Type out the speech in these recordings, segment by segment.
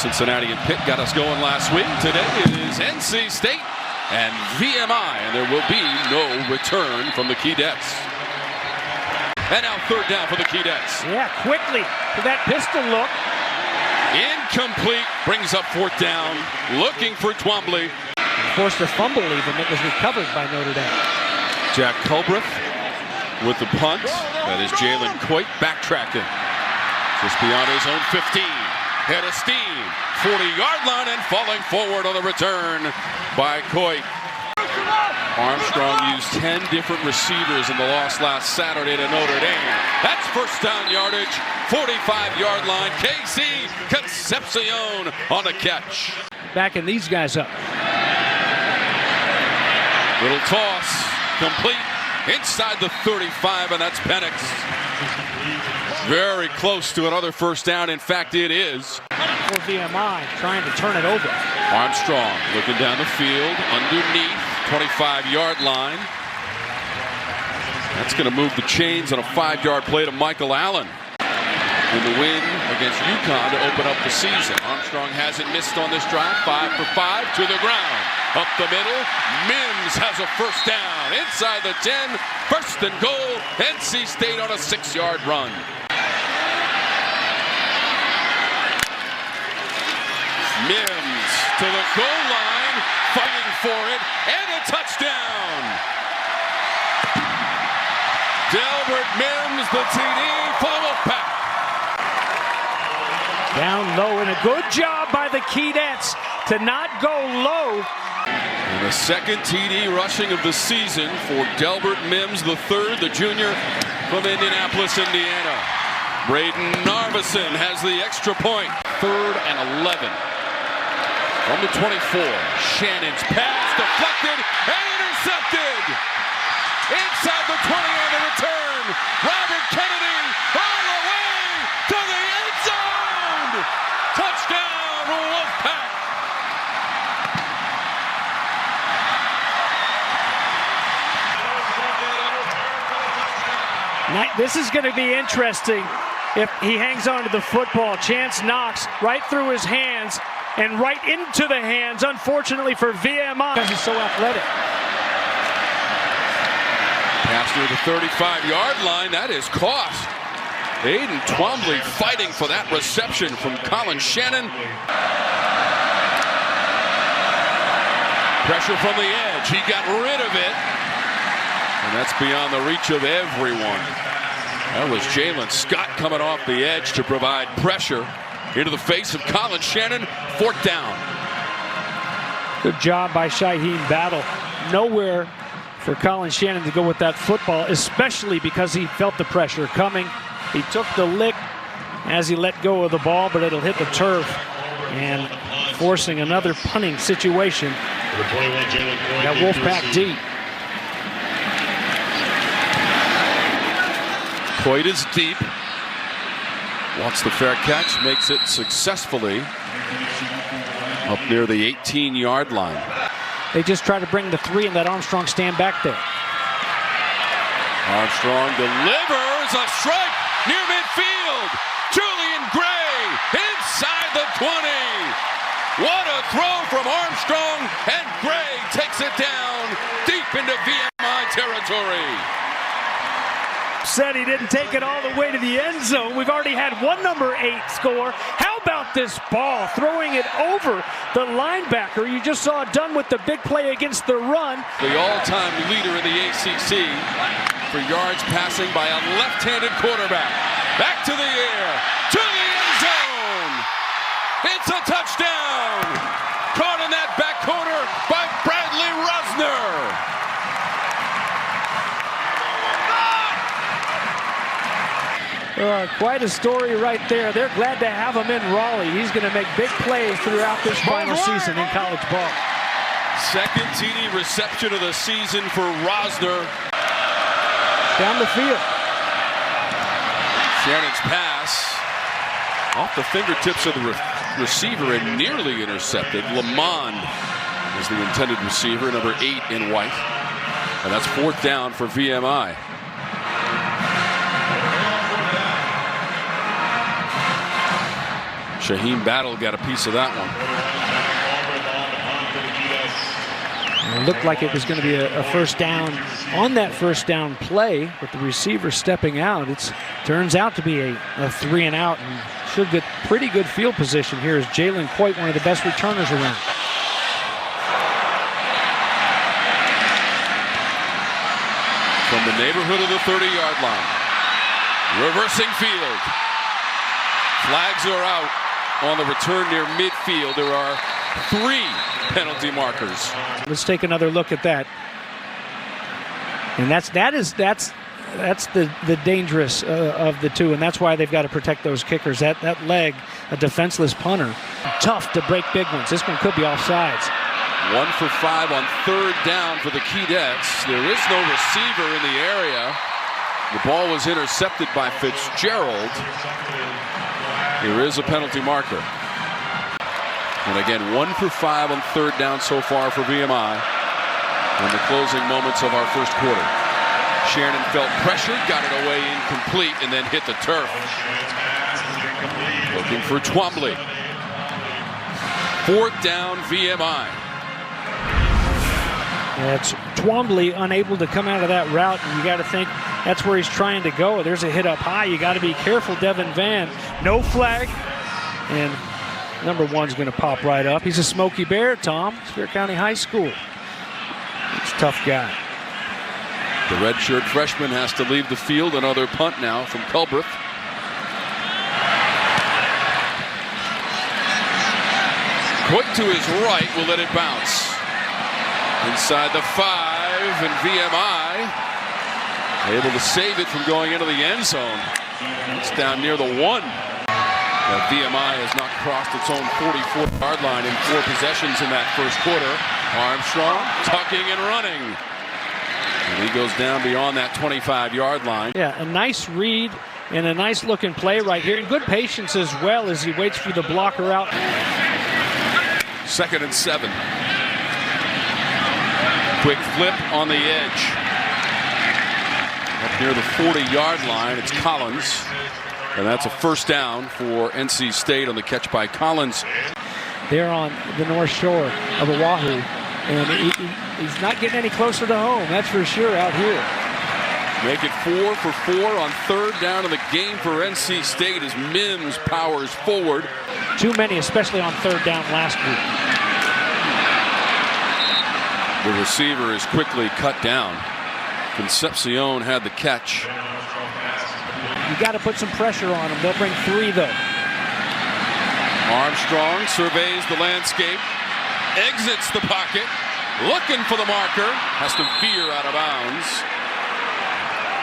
Cincinnati and Pitt got us going last week. Today is NC State and VMI, and there will be no return from the Keydets. And now third down for the Keydets. Yeah, quickly to that pistol look. Incomplete, brings up fourth down, looking for Twombly. Forced a fumble even that was recovered by Notre Dame. Jack Culbreth with the punt. That is Jalen Coit backtracking. Just beyond his own 15. Head of steam, 40-yard line, and falling forward on the return by Coit. Armstrong used 10 different receivers in the loss last Saturday to Notre Dame. That's first down yardage, 45-yard line. KC Concepcion on the catch. Backing these guys up. Little toss, complete inside the 35, and that's Penix. Very close to another first down. In fact, it is. For VMI, trying to turn it over. Armstrong looking down the field, underneath, 25-yard line. That's going to move the chains on a 5-yard play to Michael Allen in the win against UConn to open up the season. Armstrong hasn't missed on this drive. 5 for 5 to the ground. Up the middle, Mims has a first down. Inside the 10, first and goal. NC State on a 6-yard run. Mims to the goal line, fighting for it, and a touchdown. Delbert Mims, the TD for the Wolfpack. Down low, and a good job by the Keydets to not go low. And the second TD rushing of the season for Delbert Mims III, the junior from Indianapolis, Indiana. Braden Narveson has the extra point. 3rd and 11. From the 24, Shannon's pass deflected and intercepted. Inside the 20 on the return. Robert Kennedy all the way to the end zone. Touchdown, Wolfpack. This is going to be interesting if he hangs on to the football. Chance knocks right through his hands and right into the hands, unfortunately for VMI, because he's so athletic. Pass near the 35-yard line. That is caught. Aiden Twombly fighting for that reception from Colin Shannon. Pressure from the edge. He got rid of it. And that's beyond the reach of everyone. That was Jalen Scott coming off the edge to provide pressure into the face of Colin Shannon. 4th down. Good job by Shaheem Battle. Nowhere for Colin Shannon to go with that football, especially because he felt the pressure coming. He took the lick as he let go of the ball, but it'll hit the turf and forcing another punting situation. That Wolfpack D. Coit is deep. Wants the fair catch, makes it successfully up near the 18-yard line. They just try to bring the 3 and let Armstrong stand back there. Armstrong delivers a strike near midfield. Julian Gray inside the 20. What a throw from Armstrong, and Gray takes it down deep into VMI territory. Said he didn't take it all the way to the end zone. We've already had one number 8 score. How about this ball, throwing it over the linebacker? You just saw it done with the big play against the run. The all-time leader in the ACC for yards passing by a left-handed quarterback. Back to the air, to the end zone. It's a touchdown. Caught in that back corner by Bradley Rosner. Quite a story right there. They're glad to have him in Raleigh. He's going to make big plays throughout this final season in college ball. Second TD reception of the season for Rosner. Down the field. Shannon's pass off the fingertips of the receiver and nearly intercepted. Lamond is the intended receiver, number 8 in white. And that's 4th down for VMI. Shaheem Battle got a piece of that one. It looked like it was going to be a first down on that first down play, with the receiver stepping out. It turns out to be a 3 and out, and should get pretty good field position here as Jalen Coit, one of the best returners around. From the neighborhood of the 30-yard line. Reversing field. Flags are out on the return near midfield. There are 3 penalty markers. Let's take another look at that. And that's the dangerous of the two, and that's why they've got to protect those kickers. That leg, a defenseless punter, tough to break big ones. This one could be offsides. 1 for 5 on 3rd down for the Keydets. There is no receiver in the area. The ball was intercepted by Fitzgerald. There is a penalty marker. And again, 1 for 5 on 3rd down so far for VMI in the closing moments of our first quarter. Shannon felt pressured, got it away incomplete, and then hit the turf. Looking for Twombly. 4th down, VMI. It's Twombly unable to come out of that route, and you got to think that's where he's trying to go. There's a hit up high. You got to be careful, Devin Van. No flag, and number 1's going to pop right up. He's a Smoky Bear, Tom. Spear County High School. He's a tough guy. The redshirt freshman has to leave the field. Another punt now from Culbreth. Quick to his right will let it bounce. Inside the 5, and VMI able to save it from going into the end zone. It's down near the 1. VMI has not crossed its own 44-yard line in 4 possessions in that first quarter. Armstrong tucking and running. And he goes down beyond that 25-yard line. Yeah, a nice read and a nice looking play right here. And good patience as well as he waits for the blocker out. 2nd and 7. Quick flip on the edge. Up near the 40-yard line, it's Collins. And that's a first down for NC State on the catch by Collins. They're on the north shore of Oahu, and he's not getting any closer to home, that's for sure, out here. Make it 4 for 4 on 3rd down in the game for NC State as Mims powers forward. Too many, especially on 3rd down last week. The receiver is quickly cut down. Concepcion had the catch. You got to put some pressure on them. They'll bring 3, though. Armstrong surveys the landscape, exits the pocket, looking for the marker, has to veer out of bounds.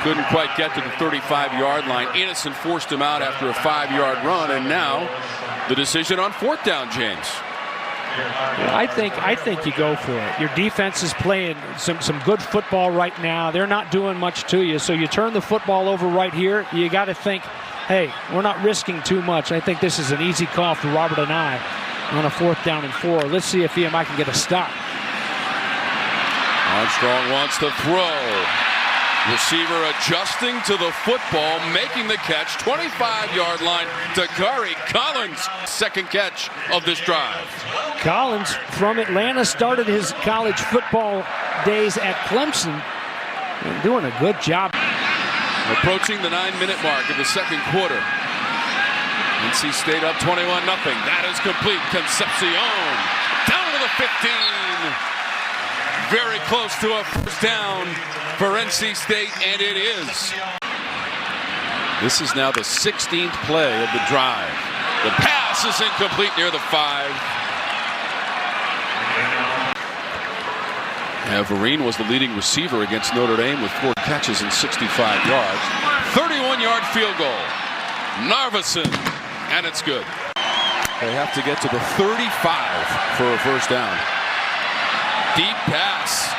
Couldn't quite get to the 35-yard line. Innocent forced him out after a 5-yard run, and now the decision on 4th down, James. I think you go for it. Your defense is playing some good football right now. They're not doing much to you, so you turn the football over right here. You got to think, hey, we're not risking too much. I think this is an easy call for Robert and I on a 4th down and 4. Let's see if VMI can get a stop. Armstrong wants to throw. Receiver adjusting to the football, making the catch. 25-yard line to Gary Collins. 2nd catch of this drive. Collins from Atlanta started his college football days at Clemson and doing a good job. Approaching the 9-minute mark of the 2nd quarter. NC State up 21-0. That is complete. Concepcion down to the 15. Very close to a first down for NC State, and it is. This is now the 16th play of the drive. The pass is incomplete near the 5. Vereen was the leading receiver against Notre Dame with 4 catches and 65 yards. 31-yard field goal. Narveson, and it's good. They have to get to the 35 for a first down. Deep pass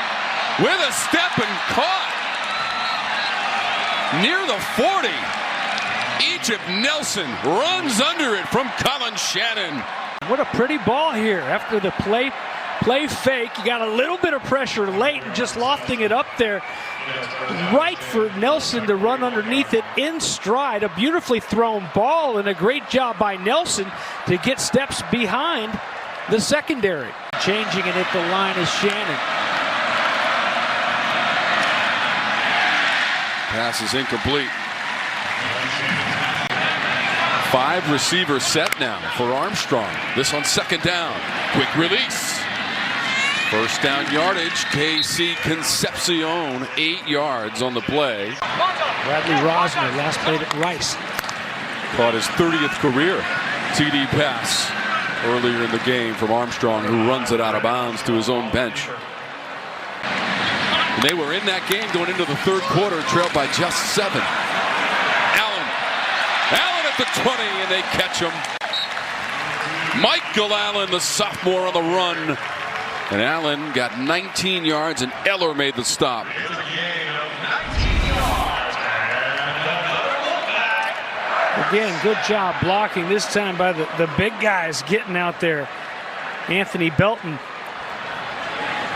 with a step and caught near the 40. Egypt Nelson runs under it from Colin Shannon. What a pretty ball here after the play Play fake. You got a little bit of pressure late and just lofting it up there. Right for Nelson to run underneath it in stride. A beautifully thrown ball and a great job by Nelson to get steps behind the secondary. Changing it at the line is Shannon. Pass is incomplete. 5 receiver set now for Armstrong. This on second down. Quick release. First down yardage. KC Concepcion, 8 yards on the play. Bradley Rosner last played at Rice. Caught his 30th career TD pass earlier in the game from Armstrong, who runs it out of bounds to his own bench. And they were in that game going into the third quarter, trailed by just 7. Allen at the 20, and they catch him. Michael Allen, the sophomore, on the run. And Allen got 19 yards, and Eller made the stop. Again, good job blocking this time by the big guys getting out there. Anthony Belton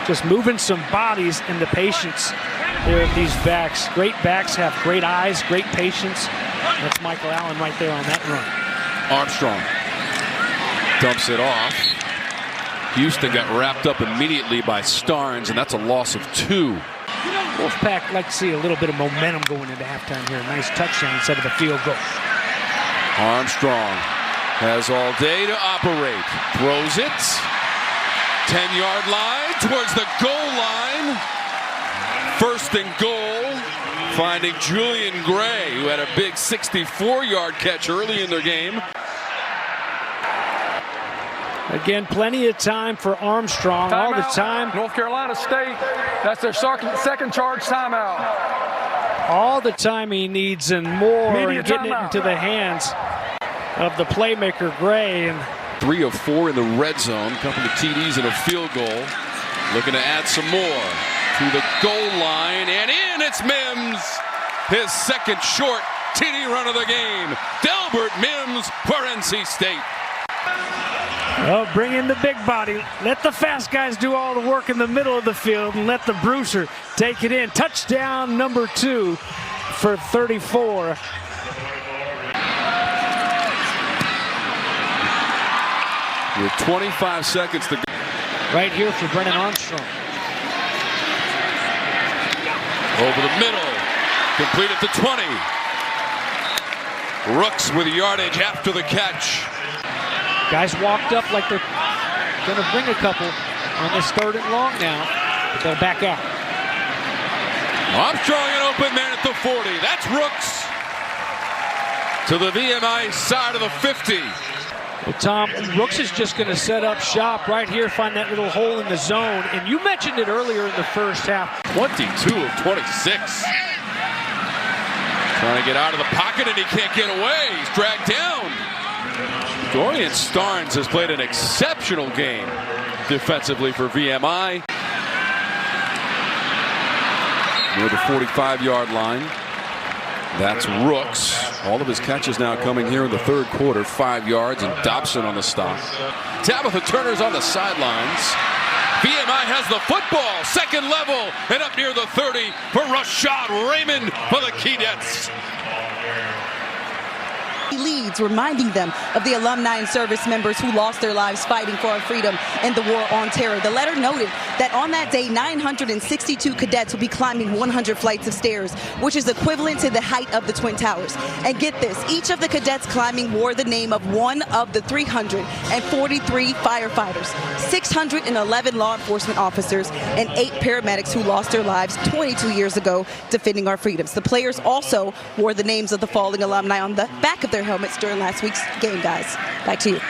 just moving some bodies, and the patience there of these backs. Great backs have great eyes, great patience. That's Michael Allen right there on that run. Armstrong dumps it off. Houston got wrapped up immediately by Starnes, and that's a loss of 2. Wolfpack like to see a little bit of momentum going into halftime here. A nice touchdown instead of a field goal. Armstrong has all day to operate. Throws it. 10-yard line towards the goal line. First and goal. Finding Julian Gray, who had a big 64-yard catch early in their game. Again, plenty of time for Armstrong. Timeout. All the time. North Carolina State, that's their second charge timeout. All the time he needs and more, Media and getting timeout. it into the hands of the playmaker, Gray. And 3 of 4 in the red zone. Couple of TDs and a field goal. Looking to add some more. To the goal line, and in it's Mims. His second short TD run of the game. Delbert Mims for NC State. oh, bring in the big body. Let the fast guys do all the work in the middle of the field, and let the bruiser take it in. Touchdown number 2 for 34. With 25 seconds to go. Right here for Brennan Armstrong. Over the middle. Complete at the 20. Rooks with yardage after the catch. Guys walked up like they're going to bring a couple on this 3rd and long now, but they'll back out. Armstrong an open man at the 40. That's Rooks. To the VMI side of the 50. Well, Tom, Rooks is just going to set up shop right here, find that little hole in the zone. And you mentioned it earlier in the first half. 22 of 26. Trying to get out of the pocket, and he can't get away. He's dragged down. Dorian Starnes has played an exceptional game defensively for VMI. Near the 45-yard line. That's Rooks. All of his catches now coming here in the third quarter. 5 yards, and Dobson on the stop. Tabitha Turner's on the sidelines. VMI has the football, second level, and up near the 30 for Rashad Raymond for the Keydets. Leads, reminding them of the alumni and service members who lost their lives fighting for our freedom in the war on terror. The letter noted that on that day, 962 cadets will be climbing 100 flights of stairs, which is equivalent to the height of the Twin Towers. And get this, each of the cadets climbing wore the name of one of the 343 firefighters, 611 law enforcement officers, and 8 paramedics who lost their lives 22 years ago defending our freedoms. The players also wore the names of the falling alumni on the back of their helmets during last week's game, guys. Back to you.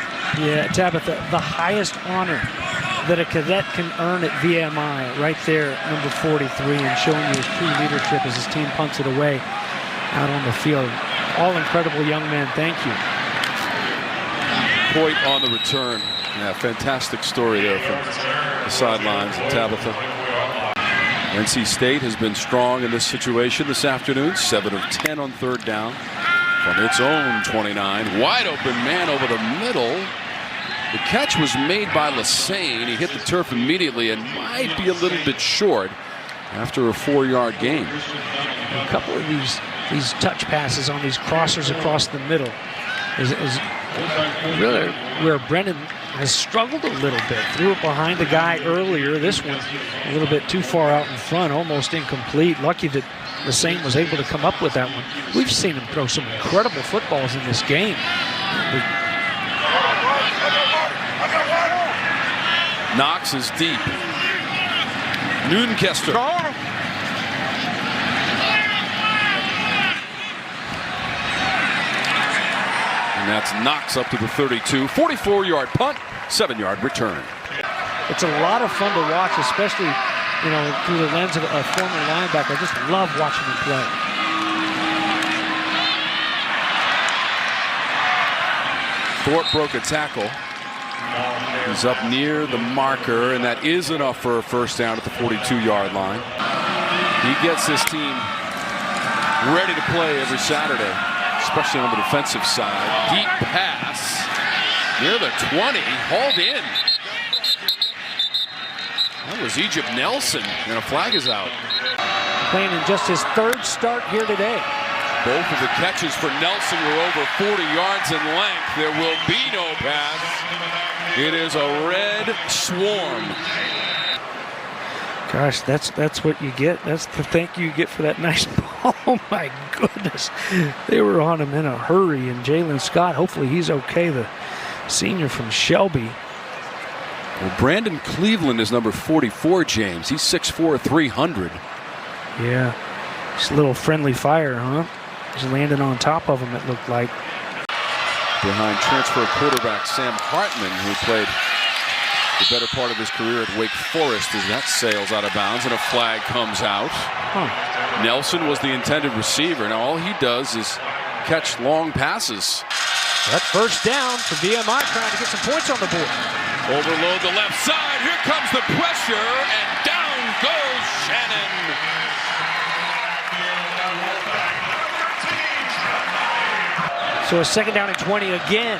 Yeah, Tabitha, the highest honor that a cadet can earn at VMI, right there, number 43, and showing you his true leadership as his team punts it away out on the field. All incredible young men. Thank you. Point on the return. Yeah, fantastic story there from the sidelines of Tabitha. NC State has been strong in this situation this afternoon. 7 of 10 on third down from its own 29. Wide open man over the middle. The catch was made by Lassane. He hit the turf immediately and might be a little bit short after a 4-yard gain. A couple of these touch passes on these crossers across the middle is really where Brennan has struggled a little bit. Threw it behind the guy earlier. This one a little bit too far out in front, almost incomplete. Lucky that Lassane was able to come up with that one. We've seen him throw some incredible footballs in this game. Knox is deep. Noonkester. And that's Knox up to the 32. 44-yard punt, 7-yard return. It's a lot of fun to watch, especially, you know, through the lens of a former linebacker. I just love watching him play. Thorpe broke a tackle. He's up near the marker, and that is enough for a first down at the 42-yard line. He gets his team ready to play every Saturday, especially on the defensive side. Deep pass near the 20, hauled in. That was Egypt Nelson, and a flag is out. Playing in just his 3rd start here today. Both of the catches for Nelson were over 40 yards in length. There will be no pass. It is a red swarm. Gosh, that's what you get. That's the thank you get for that nice ball. Oh my goodness. They were on him in a hurry, and Jalen Scott, hopefully he's okay, the senior from Shelby. Well, Brandon Cleveland is number 44, James. He's 6'4", 300. Yeah, just a little friendly fire, huh? Just landing on top of him, it looked like. Behind transfer quarterback Sam Hartman, who played the better part of his career at Wake Forest, as that sails out of bounds and a flag comes out. Nelson was the intended receiver. Now all he does is catch long passes. That's first down for VMI, trying to get some points on the board. Overload the left side. Here comes the pressure, and down goes Shannon. So a 2nd down and 20 again.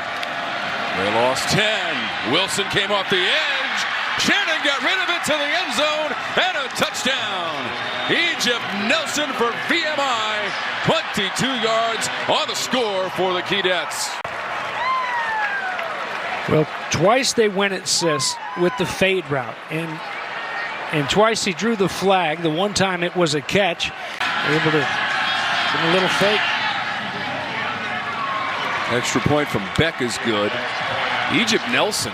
They lost 10. Wilson came off the edge. Shannon got rid of it to the end zone, and a touchdown. Egypt Nelson for VMI. 22 yards on the score for the Keydets. Well, twice they went at Sis with the fade route, and twice he drew the flag. The one time it was a catch. Able to give him a little fake. Extra point from Beck is good. Egypt Nelson.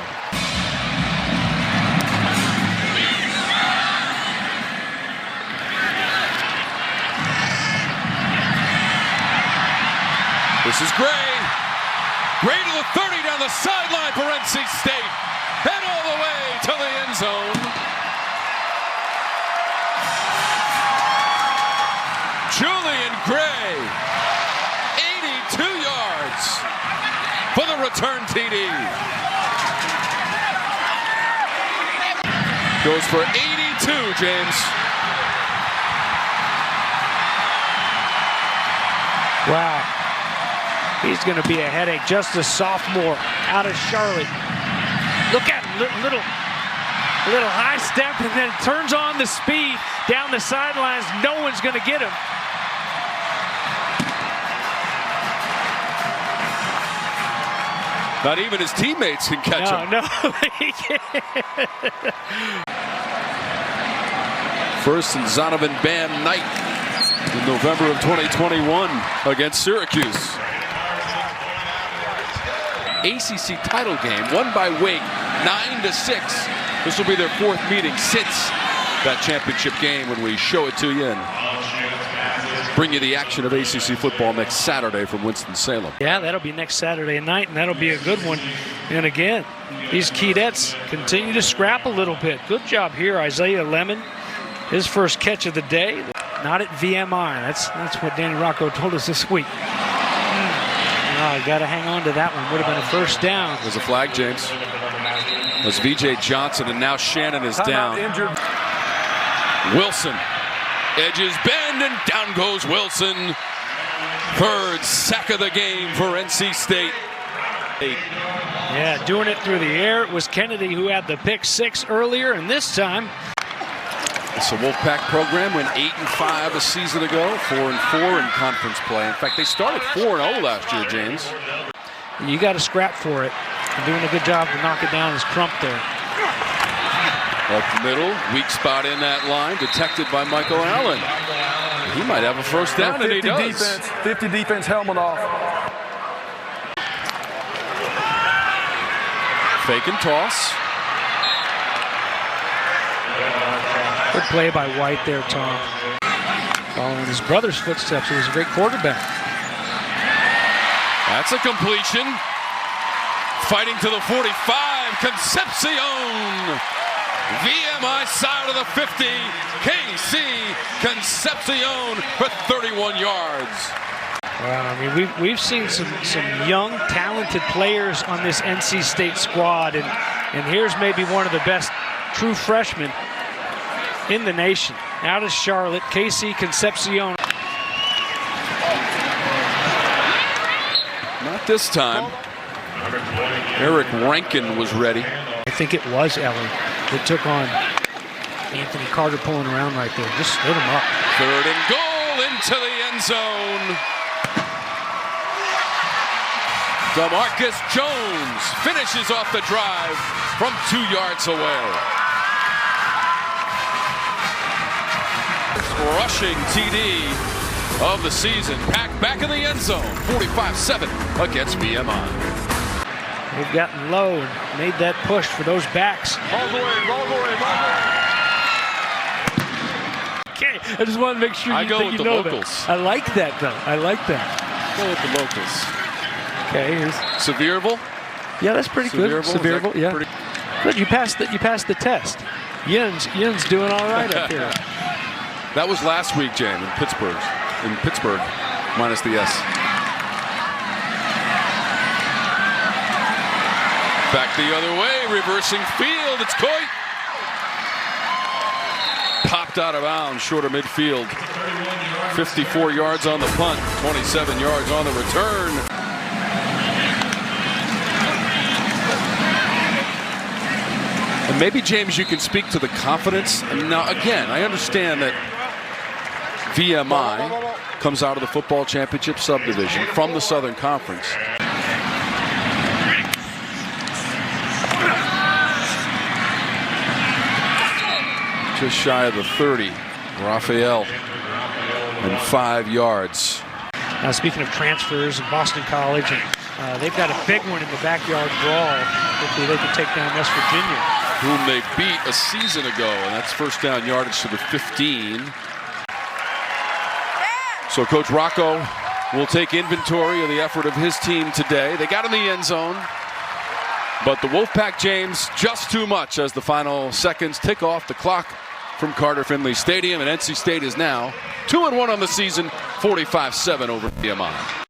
This is Gray. Gray to the 30 down the sideline for NC State. And all the way to the end zone. Julian Gray. 82 yards for the return TD. Goes for 82, James. Wow. He's going to be a headache. Just a sophomore out of Charlotte. Look at him, little high step, and then turns on the speed down the sidelines. No one's going to get him. Not even his teammates can catch him. No, he can't. First and Zonovan Bam night in November of 2021 against Syracuse. ACC title game won by Wake 9-6. This will be their 4th meeting since that championship game when we show it to you and bring you the action of ACC football next Saturday from Winston-Salem. Yeah, that'll be next Saturday night, and that'll be a good one. And again, these Keydets continue to scrap a little bit. Good job here, Isaiah Lemon. His first catch of the day, not at VMI. That's what Danny Rocco told us this week. Oh, got to hang on to that one. Would have been a first down. There's a flag, James. It was VJ Johnson, and now Shannon is down. Injured. Wilson. Edges bend, and down goes Wilson. 3rd sack of the game for NC State. Yeah, doing it through the air. It was Kennedy who had the pick 6 earlier, and this time It's a Wolfpack program, went 8-5 a season ago, 4-4 in conference play. In fact, they started 4-0 last year, James. you got to scrap for it. And doing a good job to knock it down is Crump there. Up the middle, weak spot in that line, detected by Michael Allen. He might have a first down, and he does. Defense, 50 defense, helmet off. Fake and toss. Good play by White there, Tom. Following his brother's footsteps, he was a great quarterback. That's a completion. Fighting to the 45, Concepcion. VMI side of the 50, KC Concepcion for 31 yards. Wow, I mean, we've seen some young, talented players on this NC State squad, and here's maybe one of the best true freshmen in the nation. Out of Charlotte, KC Concepcion. Not this time. Eric Rankin was ready. I think it was Ellie that took on Anthony Carter pulling around right there. Just stood him up. 3rd and goal into the end zone. DeMarcus Jones finishes off the drive from 2 yards away. Rushing TD of the season. Pack back in the end zone. 45-7 against VMI. They've gotten low and made that push for those backs. Ball's away, ball's away, ball's away. Okay, I just want to make sure I go with the locals. That. I like that, though. I like that. Go with the locals. Okay, here's Sevierville. yeah, that's pretty good. Sevierville, yeah. Pretty... Good, you passed the test. Yin's doing all right up here. That was last week, James, in Pittsburgh, minus the S. Back the other way, reversing field. It's Coit. Popped out of bounds, short of midfield. 54 yards on the punt, 27 yards on the return. And maybe, James, you can speak to the confidence. Now, again, I understand that VMI comes out of the football championship subdivision from the Southern Conference. Just shy of the 30, Raphael, and 5 yards. Now, speaking of transfers, Boston College, and they've got a big one in the backyard brawl. Hopefully they can take down West Virginia, whom they beat a season ago, and that's first down yardage to the 15. So Coach Rocco will take inventory of the effort of his team today. They got in the end zone, but the Wolfpack, James, just too much as the final seconds tick off the clock from Carter Finley Stadium, and NC State is now 2-1 on the season, 45-7 over VMI.